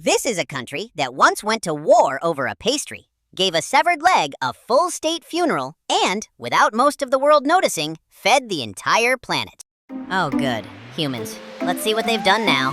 This is a country that once went to war over a pastry, gave a severed leg a full state funeral, and, without most of the world noticing, fed the entire planet. Oh good, humans. Let's see what they've done now.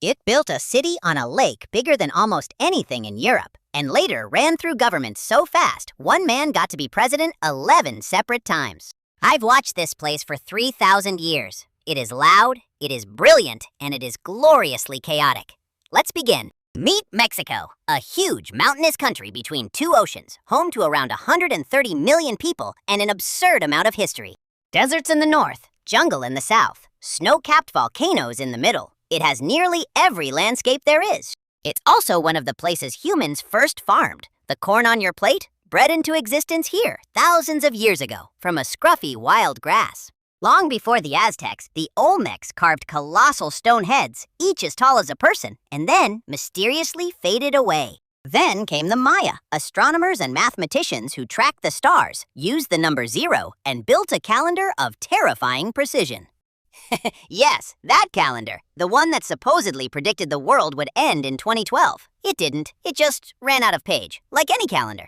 It built a city on a lake bigger than almost anything in Europe, and later ran through government so fast, one man got to be president 11 separate times. I've watched this place for 3,000 years. It is loud, it is brilliant, and it is gloriously chaotic. Let's begin. Meet Mexico, a huge mountainous country between two oceans, home to around 130 million people and an absurd amount of history. Deserts in the north, jungle in the south, snow-capped volcanoes in the middle. It has nearly every landscape there is. It's also one of the places humans first farmed. The corn on your plate, bred into existence here thousands of years ago from a scruffy wild grass. Long before the Aztecs, the Olmecs carved colossal stone heads, each as tall as a person, and then mysteriously faded away. Then came the Maya, astronomers and mathematicians who tracked the stars, used the number 0, and built a calendar of terrifying precision. Yes, that calendar, the one that supposedly predicted the world would end in 2012. It didn't, it just ran out of page, like any calendar.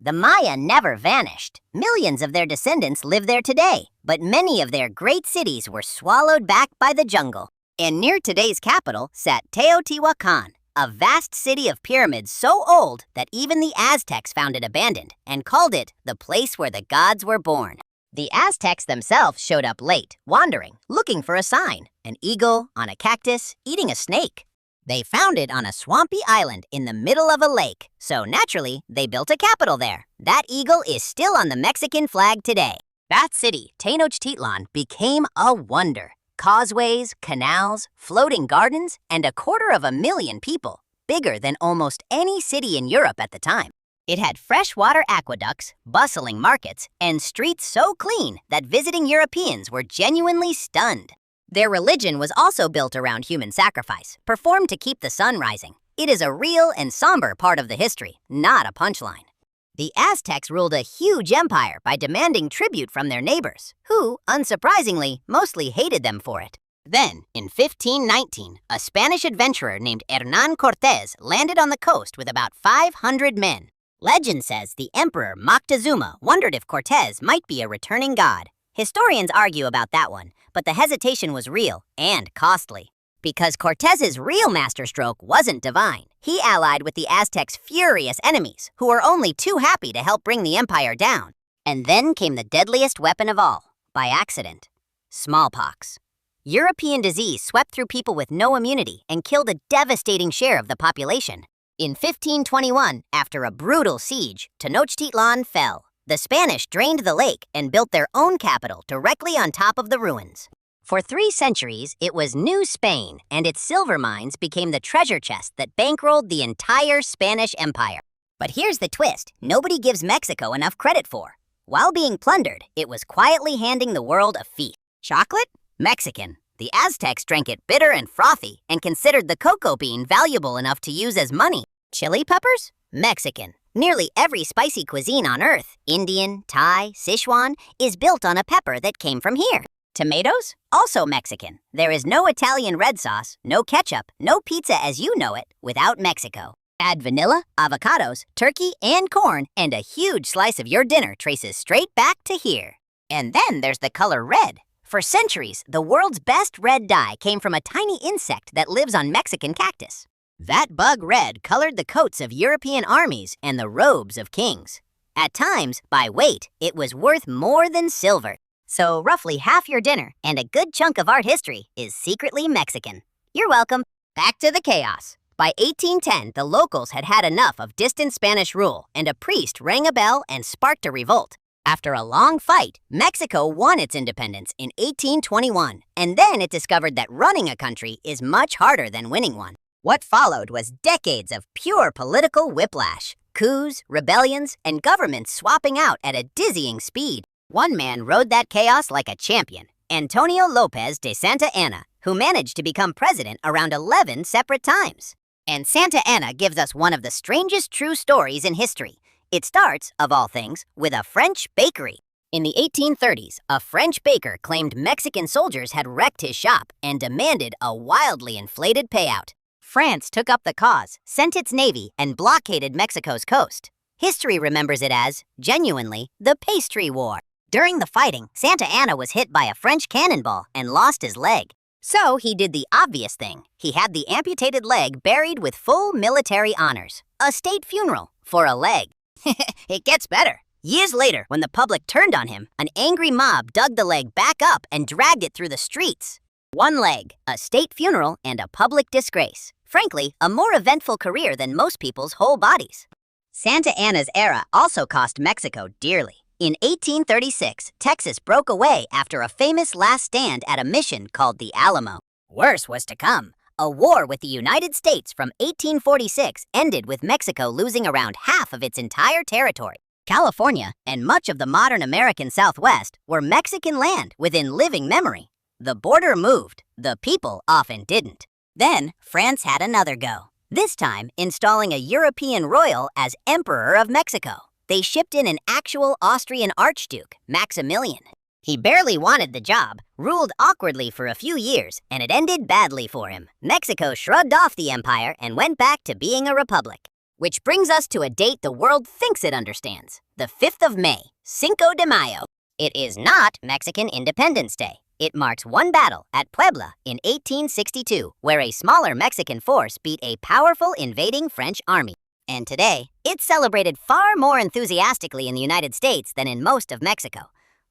The Maya never vanished. Millions of their descendants live there today, but many of their great cities were swallowed back by the jungle. And near today's capital sat Teotihuacan, a vast city of pyramids so old that even the Aztecs found it abandoned and called it the place where the gods were born. The Aztecs themselves showed up late, wandering, looking for a sign, an eagle on a cactus, eating a snake. They found it on a swampy island in the middle of a lake, so naturally, they built a capital there. That eagle is still on the Mexican flag today. That city, Tenochtitlan, became a wonder. Causeways, canals, floating gardens, and 250,000 people, bigger than almost any city in Europe at the time. It had freshwater aqueducts, bustling markets, and streets so clean that visiting Europeans were genuinely stunned. Their religion was also built around human sacrifice, performed to keep the sun rising. It is a real and somber part of the history, not a punchline. The Aztecs ruled a huge empire by demanding tribute from their neighbors, who, unsurprisingly, mostly hated them for it. Then, in 1519, a Spanish adventurer named Hernán Cortés landed on the coast with about 500 men. Legend says the Emperor Moctezuma wondered if Cortés might be a returning god. Historians argue about that one, but the hesitation was real and costly. Because Cortés's real masterstroke wasn't divine, he allied with the Aztecs' furious enemies, who were only too happy to help bring the empire down. And then came the deadliest weapon of all, by accident: smallpox. European disease swept through people with no immunity and killed a devastating share of the population. In 1521, after a brutal siege, Tenochtitlan fell. The Spanish drained the lake and built their own capital directly on top of the ruins. For 3 centuries, it was New Spain, and its silver mines became the treasure chest that bankrolled the entire Spanish Empire. But here's the twist nobody gives Mexico enough credit for. While being plundered, it was quietly handing the world a feast. Chocolate? Mexican. The Aztecs drank it bitter and frothy and considered the cocoa bean valuable enough to use as money. Chili peppers? Mexican. Nearly every spicy cuisine on Earth, Indian, Thai, Sichuan, is built on a pepper that came from here. Tomatoes? Also Mexican. There is no Italian red sauce, no ketchup, no pizza as you know it, without Mexico. Add vanilla, avocados, turkey, and corn, and a huge slice of your dinner traces straight back to here. And then there's the color red. For centuries, the world's best red dye came from a tiny insect that lives on Mexican cactus. That bug red colored the coats of European armies and the robes of kings. At times, by weight, it was worth more than silver. So roughly half your dinner and a good chunk of art history is secretly Mexican. You're welcome. Back to the chaos. By 1810, the locals had had enough of distant Spanish rule, and a priest rang a bell and sparked a revolt. After a long fight, Mexico won its independence in 1821, and then it discovered that running a country is much harder than winning one. What followed was decades of pure political whiplash, coups, rebellions, and governments swapping out at a dizzying speed. One man rode that chaos like a champion, Antonio López de Santa Anna, who managed to become president around 11 separate times. And Santa Anna gives us one of the strangest true stories in history. It starts, of all things, with a French bakery. In the 1830s, a French baker claimed Mexican soldiers had wrecked his shop and demanded a wildly inflated payout. France took up the cause, sent its navy, and blockaded Mexico's coast. History remembers it as, genuinely, the Pastry War. During the fighting, Santa Anna was hit by a French cannonball and lost his leg. So he did the obvious thing. He had the amputated leg buried with full military honors. A state funeral for a leg. It gets better. Years later, when the public turned on him, an angry mob dug the leg back up and dragged it through the streets. One leg, a state funeral, and a public disgrace. Frankly, a more eventful career than most people's whole bodies. Santa Anna's era also cost Mexico dearly. In 1836, Texas broke away after a famous last stand at a mission called the Alamo. Worse was to come. A war with the United States from 1846 ended with Mexico losing around half of its entire territory. California and much of the modern American Southwest were Mexican land within living memory. The border moved, the people often didn't. Then France had another go, this time installing a European royal as Emperor of Mexico. They shipped in an actual Austrian Archduke, Maximilian. He barely wanted the job, ruled awkwardly for a few years, and it ended badly for him. Mexico shrugged off the empire and went back to being a republic. Which brings us to a date the world thinks it understands, the 5th of May, Cinco de Mayo. It is not Mexican Independence Day. It marks one battle at Puebla in 1862, where a smaller Mexican force beat a powerful invading French army. And today, it's celebrated far more enthusiastically in the United States than in most of Mexico,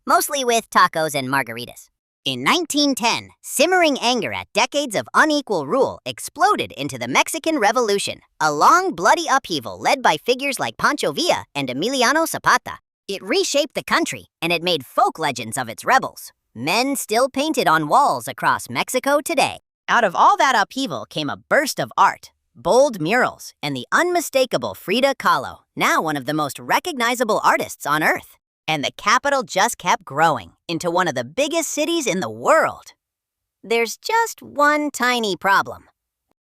mostly with tacos and margaritas. In 1910, simmering anger at decades of unequal rule exploded into the Mexican Revolution, a long, bloody upheaval led by figures like Pancho Villa and Emiliano Zapata. It reshaped the country, and it made folk legends of its rebels. Men still painted on walls across Mexico today. Out of all that upheaval came a burst of art, bold murals, and the unmistakable Frida Kahlo, now one of the most recognizable artists on Earth. And the capital just kept growing into one of the biggest cities in the world. There's just one tiny problem.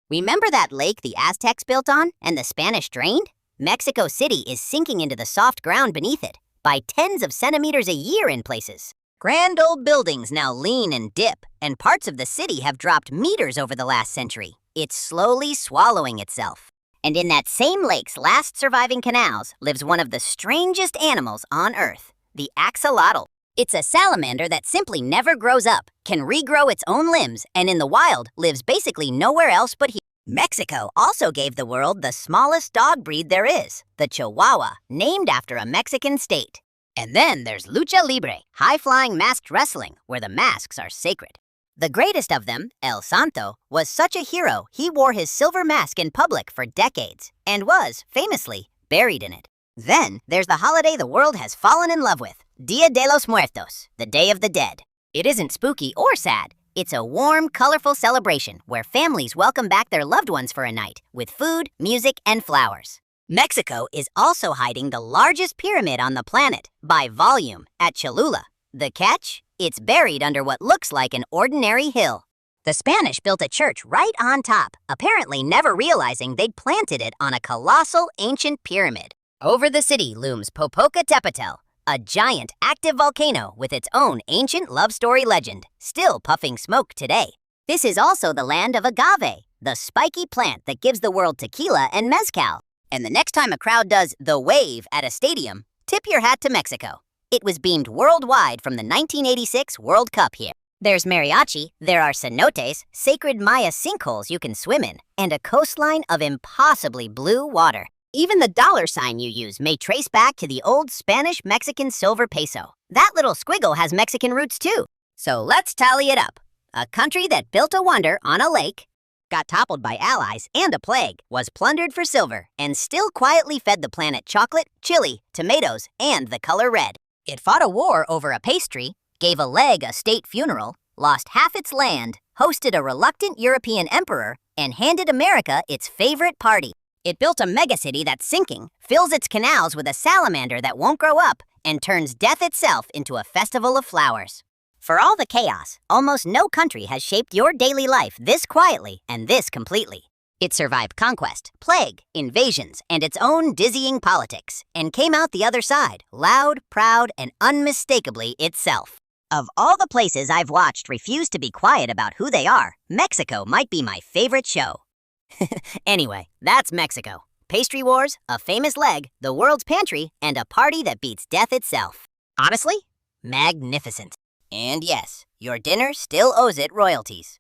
Remember that lake the Aztecs built on and the Spanish drained? Mexico City is sinking into the soft ground beneath it by tens of centimeters a year in places. Grand old buildings now lean and dip, and parts of the city have dropped meters over the last century. It's slowly swallowing itself. And in that same lake's last surviving canals lives one of the strangest animals on Earth, the axolotl. It's a salamander that simply never grows up, can regrow its own limbs, and in the wild lives basically nowhere else but here. Mexico also gave the world the smallest dog breed there is, the Chihuahua, named after a Mexican state. And then there's lucha libre, high-flying masked wrestling, where the masks are sacred. The greatest of them, El Santo, was such a hero he wore his silver mask in public for decades and was, famously, buried in it. Then there's the holiday the world has fallen in love with, Dia de los Muertos, the Day of the Dead. It isn't spooky or sad. It's a warm, colorful celebration where families welcome back their loved ones for a night with food, music, and flowers. Mexico is also hiding the largest pyramid on the planet, by volume, at Cholula. The catch? It's buried under what looks like an ordinary hill. The Spanish built a church right on top, apparently never realizing they'd planted it on a colossal ancient pyramid. Over the city looms Popocatépetl, a giant active volcano with its own ancient love story legend, still puffing smoke today. This is also the land of agave, the spiky plant that gives the world tequila and mezcal. And the next time a crowd does the wave at a stadium, tip your hat to Mexico. It was beamed worldwide from the 1986 World Cup here. There's mariachi, there are cenotes, sacred Maya sinkholes you can swim in, and a coastline of impossibly blue water. Even the dollar sign you use may trace back to the old Spanish-Mexican silver peso. That little squiggle has Mexican roots too. So let's tally it up. A country that built a wonder on a lake, got toppled by allies and a plague, was plundered for silver, and still quietly fed the planet chocolate, chili, tomatoes, and the color red. It fought a war over a pastry, gave a leg a state funeral, lost half its land, hosted a reluctant European emperor, and handed America its favorite party. It built a megacity that's sinking, fills its canals with a salamander that won't grow up, and turns death itself into a festival of flowers. For all the chaos, almost no country has shaped your daily life this quietly and this completely. It survived conquest, plague, invasions, and its own dizzying politics, and came out the other side, loud, proud, and unmistakably itself. Of all the places I've watched refuse to be quiet about who they are, Mexico might be my favorite show. Anyway, that's Mexico. Pastry wars, a famous leg, the world's pantry, and a party that beats death itself. Honestly, magnificent. And yes, your dinner still owes it royalties.